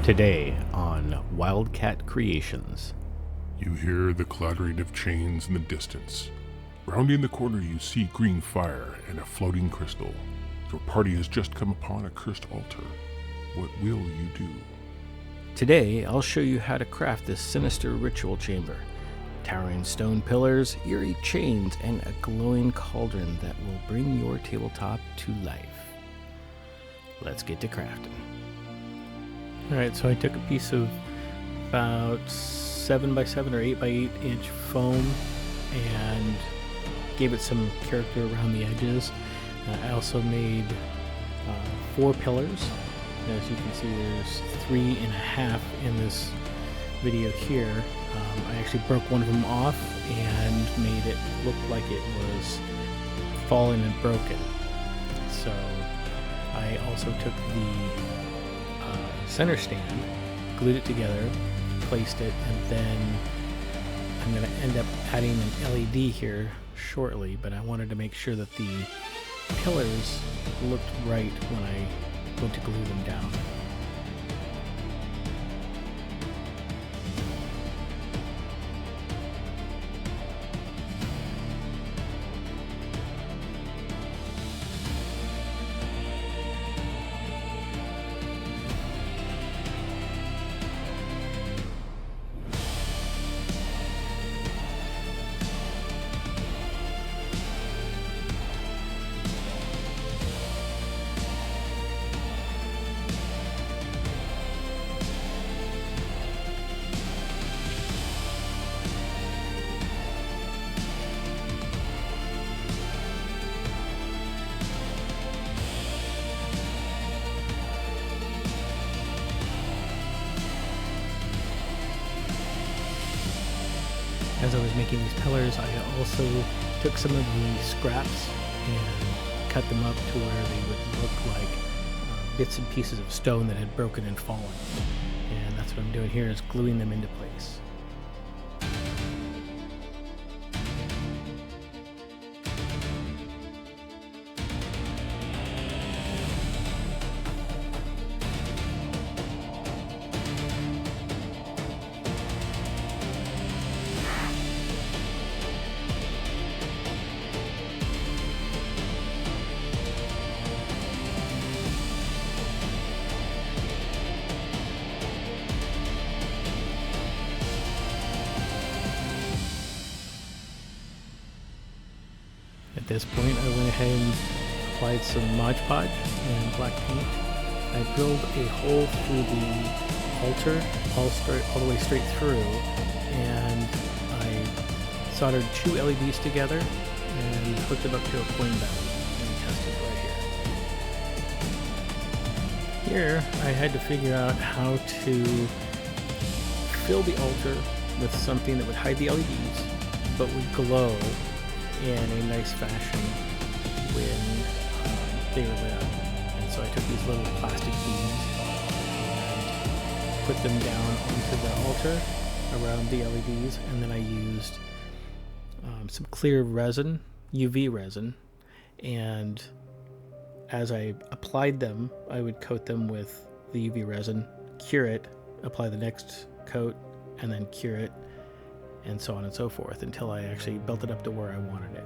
Today on Wyldcat Creations. You hear the clattering of chains in the distance. Rounding the corner you see green fire and a floating crystal. Your party has just come upon a cursed altar. What will you do? Today I'll show you how to craft this sinister ritual chamber. Towering stone pillars, eerie chains, and a glowing cauldron that will bring your tabletop to life. Let's get to crafting. Alright, so I took a piece of about 7x7 or 8x8 inch foam and gave it some character around the edges. I also made 4 pillars. As you can see, there's 3.5 in this video here. I actually broke one of them off and made it look like it was fallen and broken. So I also took the center stand, glued it together, placed it, and then I'm going to end up adding an LED here shortly, but I wanted to make sure that the pillars looked right when I went to glue them down. As I was making these pillars, I also took some of the scraps and cut them up to where they would look like bits and pieces of stone that had broken and fallen. And that's what I'm doing here, is gluing them into place. At this point, I went ahead and applied some Mod Podge and black paint. I drilled a hole through the altar, all the way straight through, and I soldered 2 LEDs together and hooked them up to a coin battery and tested right here. Here, I had to figure out how to fill the altar with something that would hide the LEDs, but would glow in a nice fashion when they were lit up. And so I took these little plastic beads and put them down onto the altar around the LEDs, and then I used some clear resin, UV resin, and as I applied them, I would coat them with the UV resin, cure it, apply the next coat, and then cure it, and so on and so forth, until I actually built it up to where I wanted it.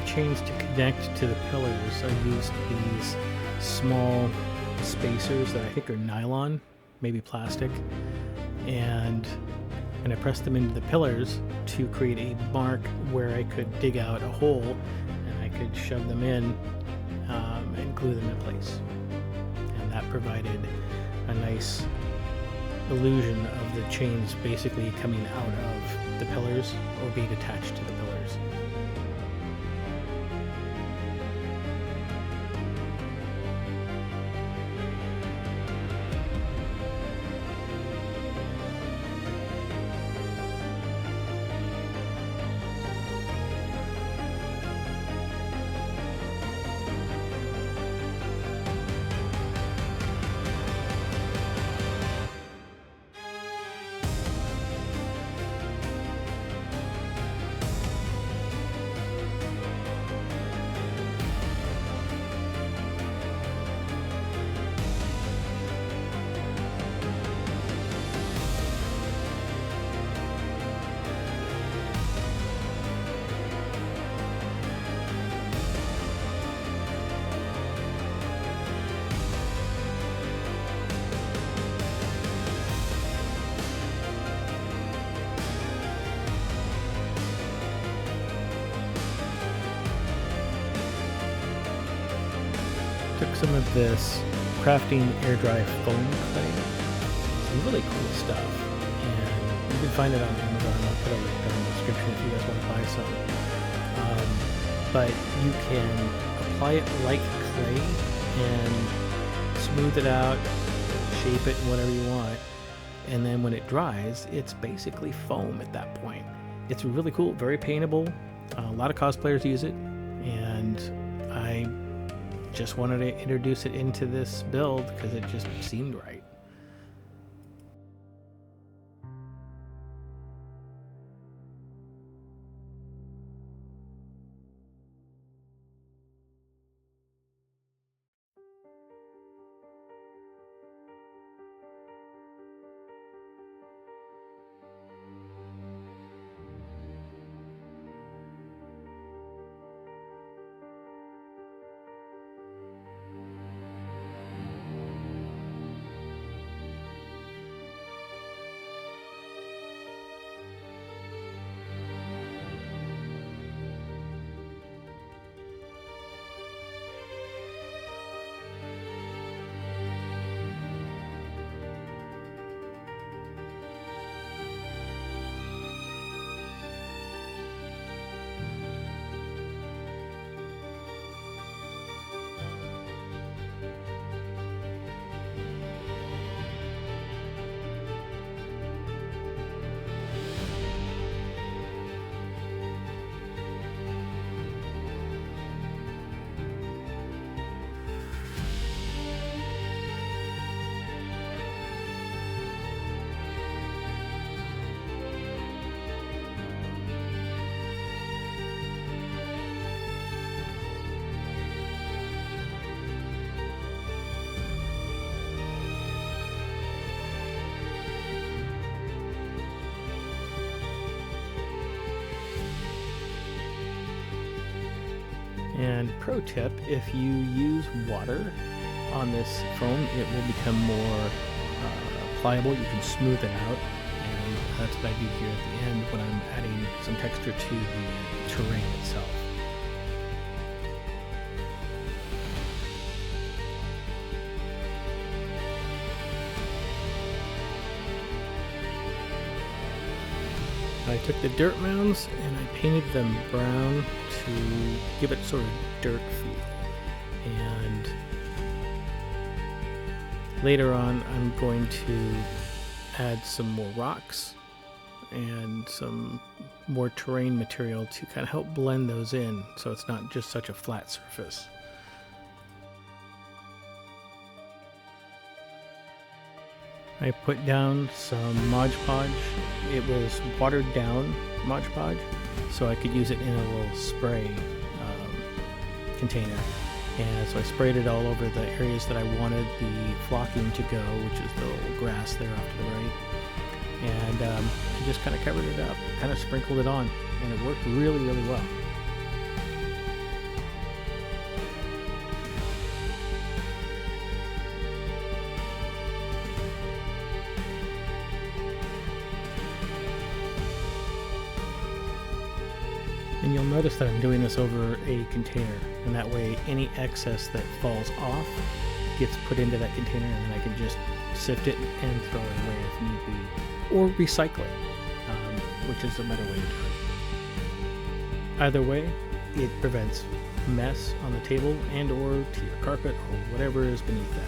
the chains to connect to the pillars, I used these small spacers that I think are nylon, maybe plastic, and I pressed them into the pillars to create a mark where I could dig out a hole and I could shove them in and glue them in place. And that provided a nice illusion of the chains basically coming out of the pillars or being attached to the pillars. Took some of this crafting air dry foam clay, some really cool stuff, and you can find it on Amazon. I'll put a link down in the description if you guys want to buy some. But you can apply it like clay and smooth it out, shape it whatever you want, and then when it dries, it's basically foam at that point. It's really cool, very paintable. A lot of cosplayers use it, and I just wanted to introduce it into this build because it just seemed right. And pro tip, if you use water on this foam, it will become more pliable. You can smooth it out, and that's what I do here at the end when I'm adding some texture to the terrain itself. I took the dirt mounds and I painted them brown to give it sort of dirt feel. And later on I'm going to add some more rocks and some more terrain material to kind of help blend those in so it's not just such a flat surface. I put down some Mod Podge. It was watered down Mod Podge, so I could use it in a little spray container. And so I sprayed it all over the areas that I wanted the flocking to go, which is the little grass there off to the right. And I just kind of covered it up, kind of sprinkled it on, and it worked really, really well. And you'll notice that I'm doing this over a container, and that way any excess that falls off gets put into that container, and then I can just sift it and throw it away if need be, or recycle it, which is a better way to do it. Either way, it prevents mess on the table and or to your carpet or whatever is beneath that.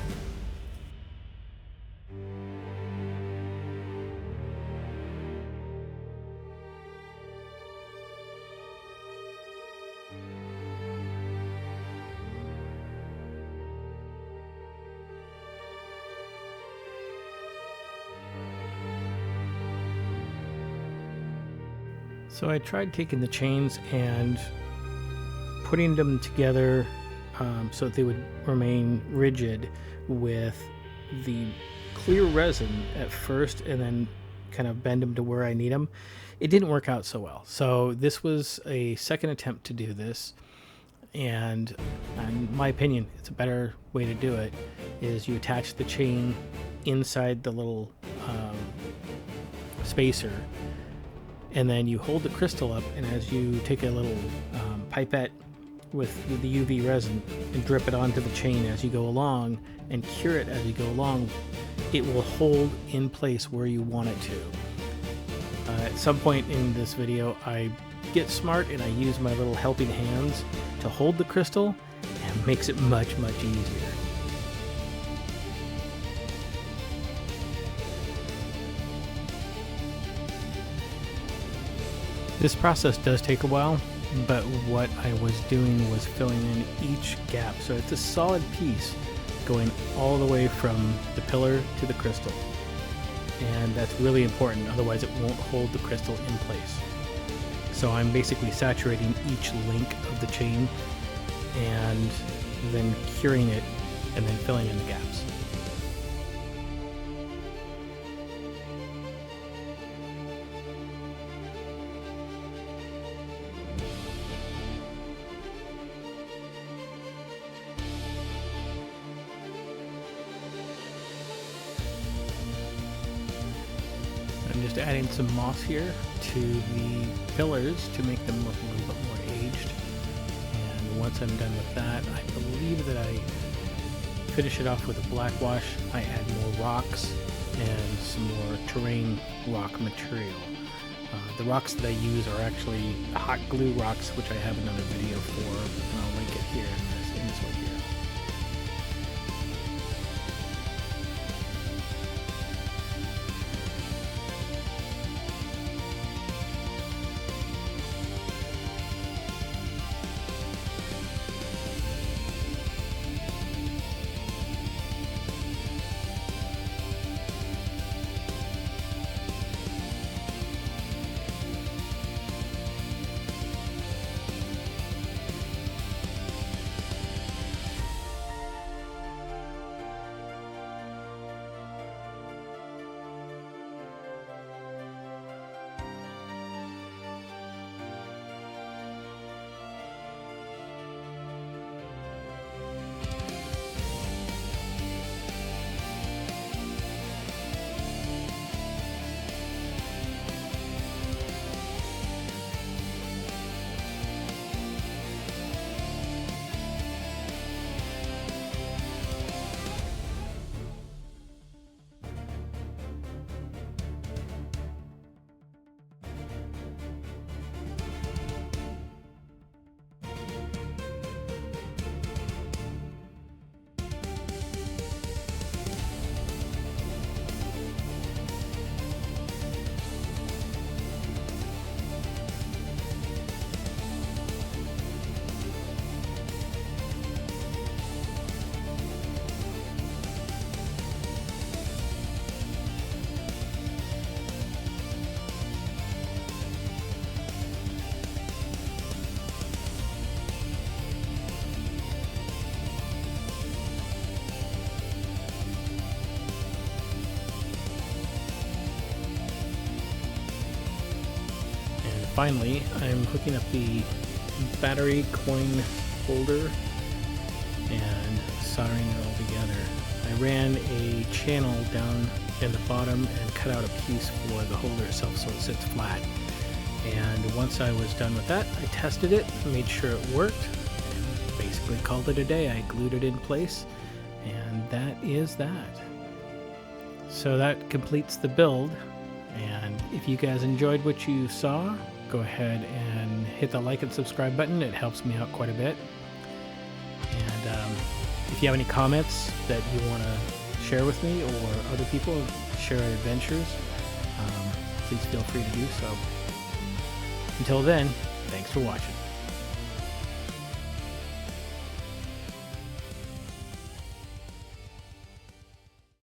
So I tried taking the chains and putting them together so that they would remain rigid with the clear resin at first, and then kind of bend them to where I need them. It didn't work out so well. So this was a second attempt to do this, and in my opinion, it's a better way to do it, is you attach the chain inside the little spacer, and then you hold the crystal up, and as you take a little pipette with the UV resin and drip it onto the chain as you go along and cure it as you go along, it will hold in place where you want it to. At some point in this video, I get smart and I use my little helping hands to hold the crystal, and it makes it much easier. This process does take a while, but what I was doing was filling in each gap, so it's a solid piece going all the way from the pillar to the crystal, and that's really important, otherwise it won't hold the crystal in place. So I'm basically saturating each link of the chain and then curing it and then filling in the gaps. I'm just adding some moss here to the pillars to make them look a little bit more aged. And once I'm done with that, I believe that I finish it off with a black wash. I add more rocks and some more terrain rock material. The rocks that I use are actually hot glue rocks, which I have another video for, and I'll link it here in this one here. Finally, I'm hooking up the battery coin holder and soldering it all together. I ran a channel down in the bottom and cut out a piece for the holder itself so it sits flat. And once I was done with that, I tested it, made sure it worked, and basically called it a day. I glued it in place, and that is that. So that completes the build, and if you guys enjoyed what you saw, go ahead and hit the like and subscribe button. It helps me out quite a bit. And if you have any comments that you want to share with me or other people, share our adventures, please feel free to do so. Until then, thanks for watching.